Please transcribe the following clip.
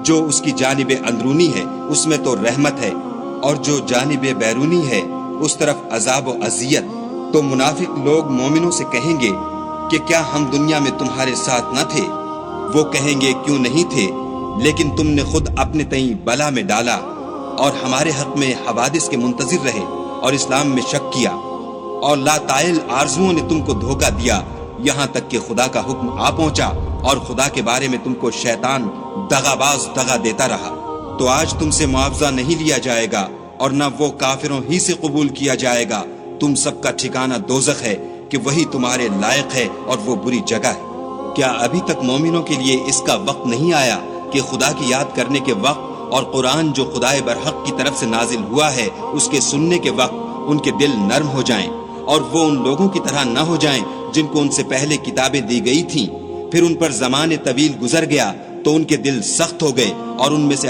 جو اس کی جانب اندرونی ہے اس میں تو رحمت ہے، اور جو جانب بیرونی ہے اس طرف عذاب و اذیت۔ تو منافق لوگ مومنوں سے کہیں گے کہ کیا ہم دنیا میں تمہارے ساتھ نہ تھے؟ وہ کہیں گے کیوں نہیں تھے، لیکن تم نے خود اپنے تئیں بلا میں ڈالا اور ہمارے حق میں حوادث کے منتظر رہے اور اسلام میں شک کیا، اور لا طائل آرزوؤں نے تم کو دھوکہ دیا، یہاں تک کہ خدا کا حکم آ پہنچا اور خدا کے بارے میں تم کو شیطان دغاباز دغا دیتا رہا۔ تو آج تم سے معاوضہ نہیں لیا جائے گا اور نہ وہ کافروں ہی سے قبول کیا جائے گا۔ تم سب کا ٹھکانہ دوزخ ہے کہ وہی تمہارے لائق ہے اور وہ بری جگہ ہے۔ کیا ابھی تک مومنوں کے لیے اس کا وقت نہیں آیا کہ خدا کی یاد کرنے کے وقت اور قرآن جو خدائے برحق کی طرف سے نازل ہوا ہے اس کے سننے کے وقت ان کے دل نرم ہو جائیں اور وہ ان لوگوں کی طرح نہ ہو جائیں جن کو ان سے پہلے کتابیں دی گئی تھیں، پھر ان پر زمان طویل گزر گیا تو ان کے دل سخت ہو گئے اور ان میں سے